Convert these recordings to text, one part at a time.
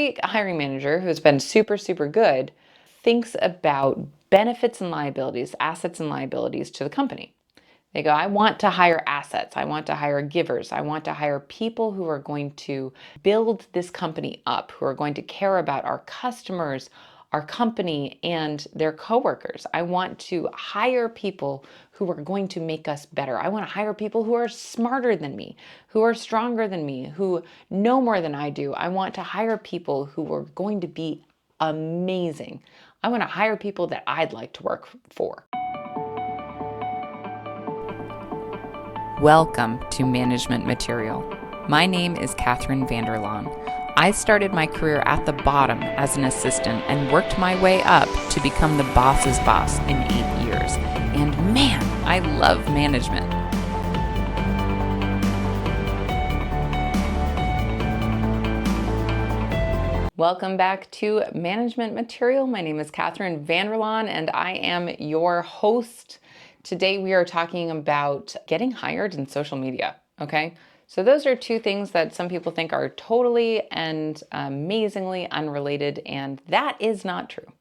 every hiring manager who has been super, super good thinks about benefits and liabilities, assets and liabilities to the company. They go, I want to hire assets. I want to hire givers. I want to hire people who are going to build this company up, who are going to care about our customers, our company, and their coworkers. I want to hire people who are going to make us better. I want to hire people who are smarter than me, who are stronger than me, who know more than I do. I want to hire people who are going to be amazing. I want to hire people that I'd like to work for. Welcome to Management Material. My name is Catherine.vanderlaan. I started my career at the bottom as an assistant and worked my way up to become the boss's boss in 8 years. And man, I love management. Welcome back to Management Material. My name is Catherine.vanderlaan and I am your host. Today we are talking about getting hired in social media, okay? So those are two things that some people think are totally and amazingly unrelated, and that is not true.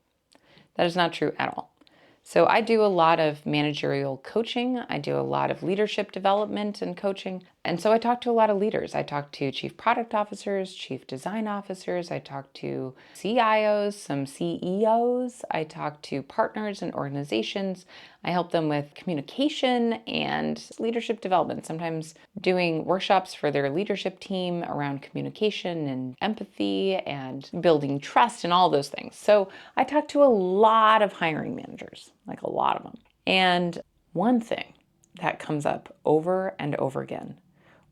That is not true at all. So I do a lot of managerial coaching. I do a lot of leadership development and coaching. And so I talk to a lot of leaders. I talk to chief product officers, chief design officers. I talk to CIOs, some CEOs. I talk to partners and organizations. I help them with communication and leadership development, sometimes doing workshops for their leadership team around communication and empathy and building trust and all those things. So I talk to a lot of hiring managers, like a lot of them. And one thing that comes up over and over again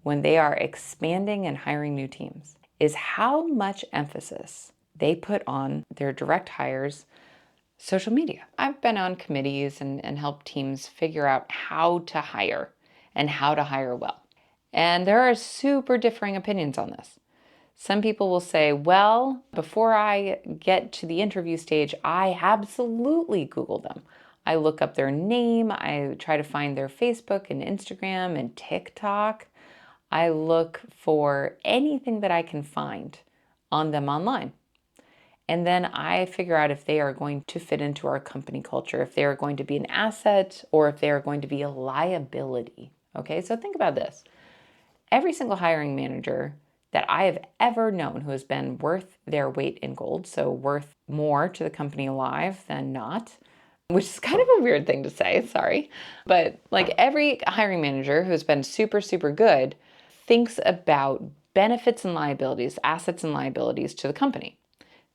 when they are expanding and hiring new teams is how much emphasis they put on their direct hires' social media. I've been on committees and helped teams figure out how to hire and how to hire well. And there are super differing opinions on this. Some people will say, well, before I get to the interview stage, I absolutely Google them. I look up their name. I try to find their Facebook and Instagram and TikTok. I look for anything that I can find on them online. And then I figure out if they are going to fit into our company culture, if they are going to be an asset or if they are going to be a liability. Okay, so think about this. Every single hiring manager that I have ever known who has been worth their weight in gold, so worth more to the company alive than not, which is kind of a weird thing to say, sorry. But like every hiring manager who has been super, super good thinks about benefits and liabilities, assets and liabilities to the company.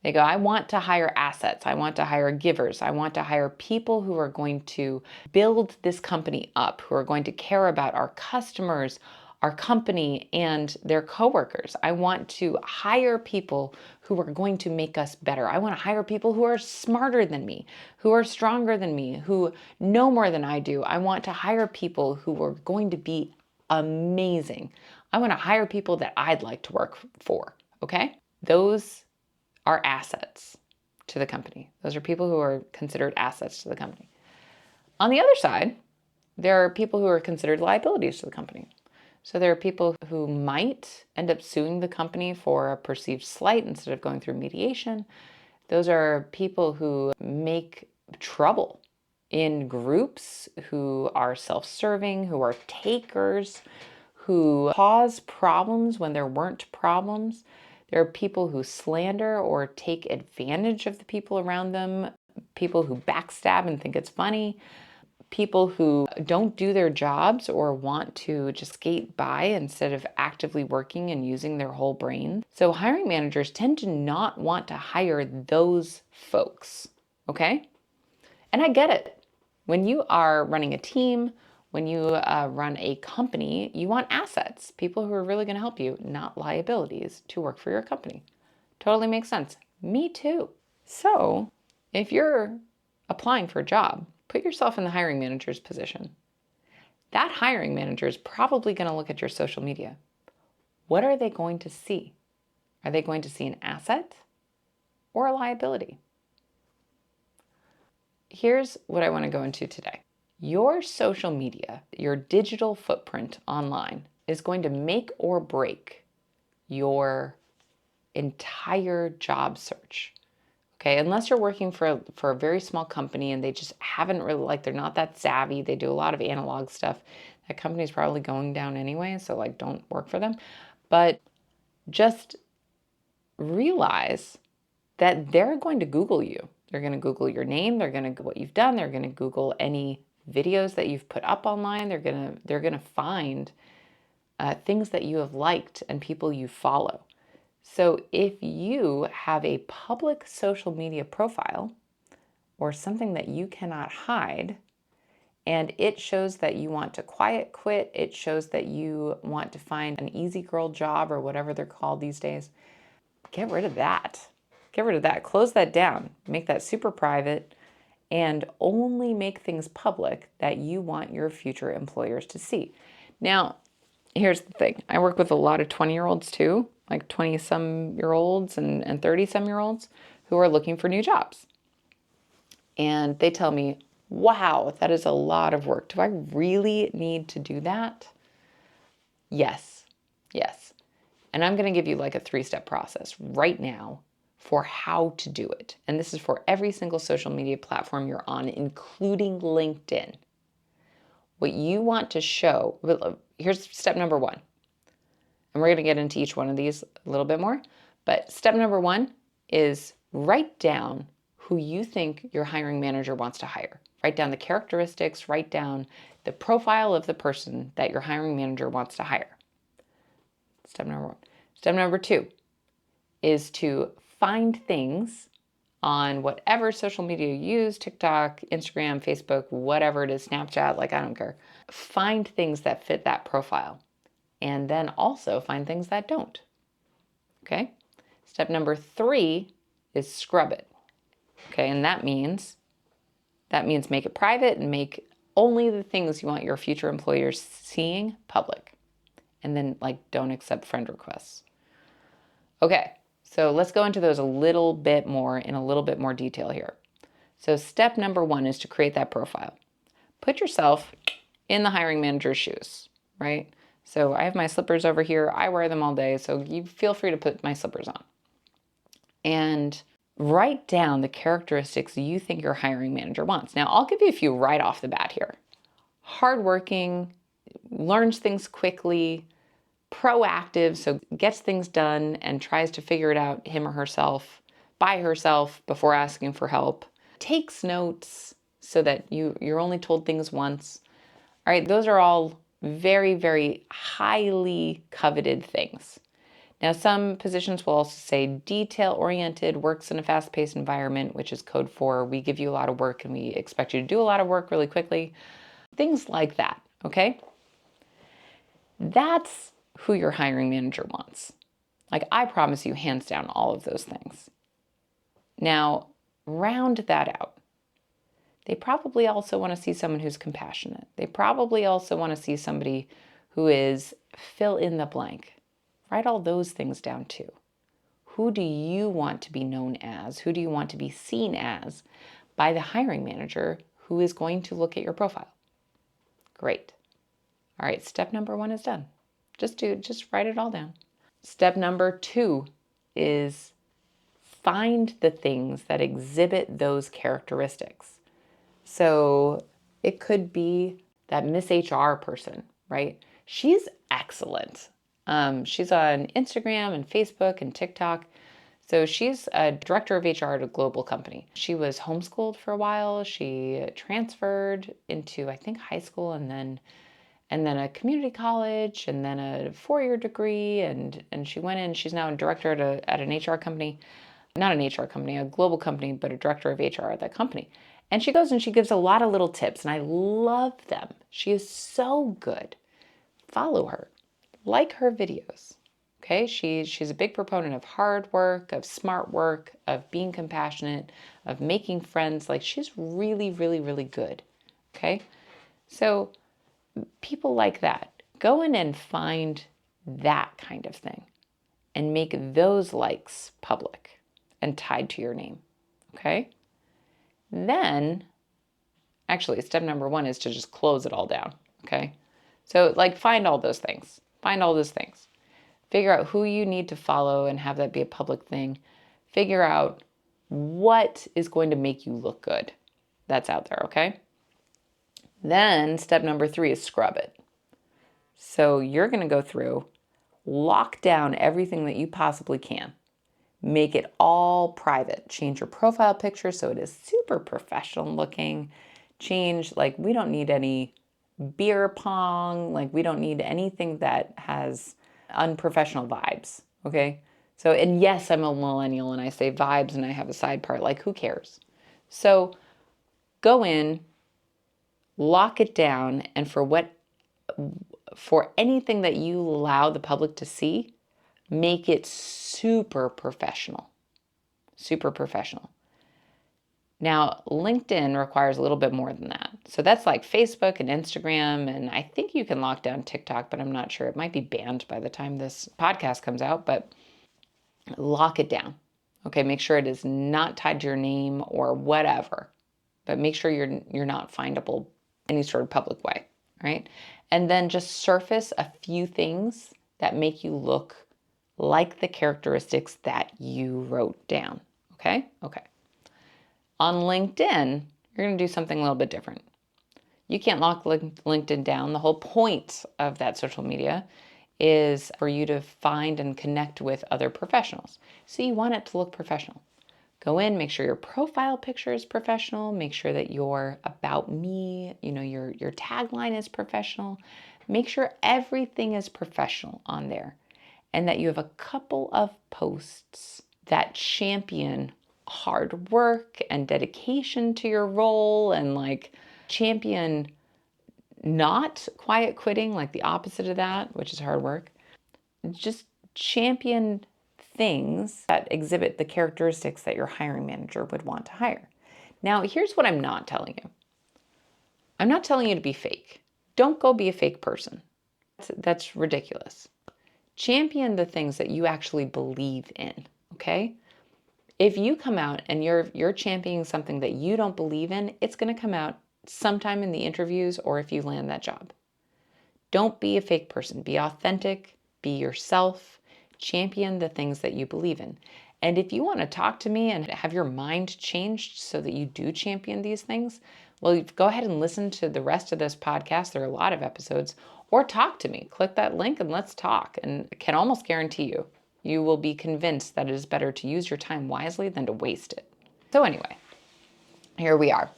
They go, I want to hire assets. I want to hire givers. I want to hire people who are going to build this company up, who are going to care about our customers, our company, and their coworkers. I want to hire people who are going to make us better. I want to hire people who are smarter than me, who are stronger than me, who know more than I do. I want to hire people who are going to be amazing. I want to hire people that I'd like to work for, okay? Those are assets to the company. Those are people who are considered assets to the company. On the other side, there are people who are considered liabilities to the company. So there are people who might end up suing the company for a perceived slight instead of going through mediation. Those are people who make trouble in groups, who are self-serving, who are takers, who cause problems when there weren't problems. There are people who slander or take advantage of the people around them, people who backstab and think it's funny, people who don't do their jobs or want to just skate by instead of actively working and using their whole brain. So hiring managers tend to not want to hire those folks, okay? And I get it. When you are running a team, when you run a company, you want assets, people who are really going to help you, not liabilities, to work for your company. Totally makes sense. Me too. So if you're applying for a job, put yourself in the hiring manager's position. That hiring manager is probably going to look at your social media. What are they going to see? Are they going to see an asset or a liability? Here's what I want to go into today. Your social media, your digital footprint online is going to make or break your entire job search. Okay, unless you're working for a very small company and they just haven't really, like, they're not that savvy, they do a lot of analog stuff, that company's probably going down anyway, so like don't work for them. But just realize that they're going to Google you. They're going to Google your name, they're going to Google what you've done, they're going to Google any videos that you've put up online, they're going to find things that you have liked and people you follow. So if you have a public social media profile or something that you cannot hide, and it shows that you want to quiet quit, it shows that you want to find an easy girl job or whatever they're called these days, get rid of that. Get rid of that. Close that down. Make that super private and only make things public that you want your future employers to see. Now, here's the thing. I work with a lot of 20-year-olds too, like 20-some-year-olds and 30-some-year-olds who are looking for new jobs. And they tell me, wow, that is a lot of work. Do I really need to do that? Yes. And I'm going to give you like a 3-step process right now for how to do it. And this is for every single social media platform you're on, including LinkedIn. What you want to show, here's step number 1. And we're going to get into each one of these a little bit more. But step number 1 is write down who you think your hiring manager wants to hire. Write down the characteristics, write down the profile of the person that your hiring manager wants to hire. Step number 1. Step number 2 is to find things on whatever social media you use, TikTok, Instagram, Facebook, whatever it is, Snapchat, like I don't care. Find things that fit that profile. And then also find things that don't. Okay? Step number 3 is scrub it. Okay, and that means make it private and make only the things you want your future employers seeing public. And then don't accept friend requests. Okay, so let's go into those in a little bit more detail here. So step number 1 is to create that profile. Put yourself in the hiring manager's shoes, right? So I have my slippers over here. I wear them all day, so you feel free to put my slippers on. And write down the characteristics you think your hiring manager wants. Now, I'll give you a few right off the bat here. Hardworking, learns things quickly, proactive, so gets things done and tries to figure it out him or herself, by herself before asking for help, takes notes so that you're only told things once. All right, those are all very, very highly coveted things. Now, some positions will also say detail-oriented, works in a fast-paced environment, which is code for we give you a lot of work and we expect you to do a lot of work really quickly. Things like that, okay? That's who your hiring manager wants. I promise you, hands down, all of those things. Now, round that out. They probably also want to see someone who's compassionate. They probably also want to see somebody who is fill in the blank. Write all those things down too. Who do you want to be known as? Who do you want to be seen as by the hiring manager who is going to look at your profile? Great. All right, step number 1 is done. Just write it all down. Step number 2 is find the things that exhibit those characteristics. So it could be that Miss HR person, right? She's excellent. She's on Instagram and Facebook and TikTok. So she's a director of HR at a global company. She was homeschooled for a while. She transferred into, I think, high school and then a community college and then a 4-year degree. And she went in, she's now a director at an HR company, not an HR company, a global company, but a director of HR at that company. And she goes and she gives a lot of little tips and I love them. She is so good. Follow her. Like her videos, okay? She's a big proponent of hard work, of smart work, of being compassionate, of making friends. She's really, really, really good, okay? So people like that, go in and find that kind of thing and make those likes public and tied to your name, okay? Then, actually, step number 1 is to just close it all down, okay? So find all those things. Find all those things. Figure out who you need to follow and have that be a public thing. Figure out what is going to make you look good. That's out there, okay? Then step number 3 is scrub it. So you're going to go through, lock down everything that you possibly can. Make it all private. Change your profile picture so it is super professional looking. Change, like, we don't need any beer pong. Like, we don't need anything that has unprofessional vibes. Okay. So, and yes, I'm a millennial and I say vibes and I have a side part. Like, who cares? So go in, lock it down, and for anything that you allow the public to see, make it super professional. Super professional. Now, LinkedIn requires a little bit more than that. So that's like Facebook and Instagram, and I think you can lock down TikTok, but I'm not sure. It might be banned by the time this podcast comes out, but lock it down. Okay, make sure it is not tied to your name or whatever, but make sure you're not findable any sort of public way, right? And then just surface a few things that make you look like the characteristics that you wrote down. Okay? Okay. On LinkedIn, you're going to do something a little bit different. You can't lock LinkedIn down. The whole point of that social media is for you to find and connect with other professionals. So you want it to look professional. Go in, make sure your profile picture is professional, make sure that your about me, your tagline is professional. Make sure everything is professional on there, and that you have a couple of posts that champion hard work and dedication to your role, and like champion not quiet quitting, like the opposite of that, which is hard work. Just champion things that exhibit the characteristics that your hiring manager would want to hire. Now, here's what I'm not telling you. I'm not telling you to be fake. Don't go be a fake person. That's ridiculous. Champion the things that you actually believe in, okay? If you come out and you're championing something that you don't believe in, it's going to come out sometime in the interviews or if you land that job. Don't be a fake person. Be authentic, be yourself, champion the things that you believe in. And if you want to talk to me and have your mind changed so that you do champion these things, well, go ahead and listen to the rest of this podcast. There are a lot of episodes, or talk to me. Click that link and let's talk. And I can almost guarantee you will be convinced that it is better to use your time wisely than to waste it. So anyway, here we are.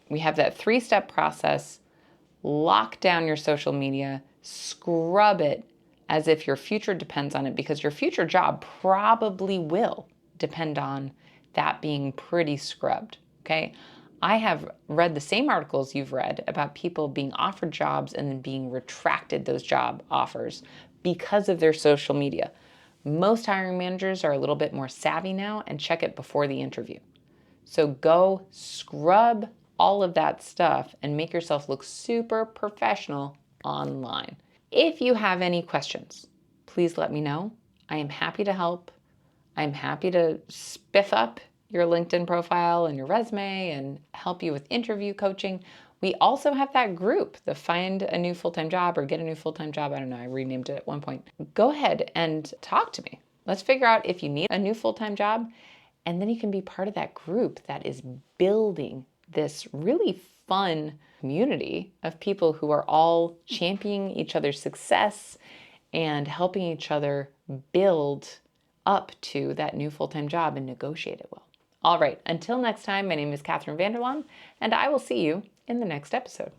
We have that 3-step process. Lock down your social media, scrub it as if your future depends on it, because your future job probably will depend on that being pretty scrubbed, okay? I have read the same articles you've read about people being offered jobs and then being retracted those job offers because of their social media. Most hiring managers are a little bit more savvy now and check it before the interview. So go scrub all of that stuff and make yourself look super professional online. If you have any questions, please let me know. I am happy to help. I'm happy to spiff up your LinkedIn profile and your resume and help you with interview coaching. We also have that group, the Find a New Full-Time Job or Get a New Full-Time Job. I don't know, I renamed it at one point. Go ahead and talk to me. Let's figure out if you need a new full-time job, and then you can be part of that group that is building this really fun community of people who are all championing each other's success and helping each other build up to that new full-time job and negotiate it well. All right, until next time, my name is Catherine .vanderlaan, and I will see you in the next episode.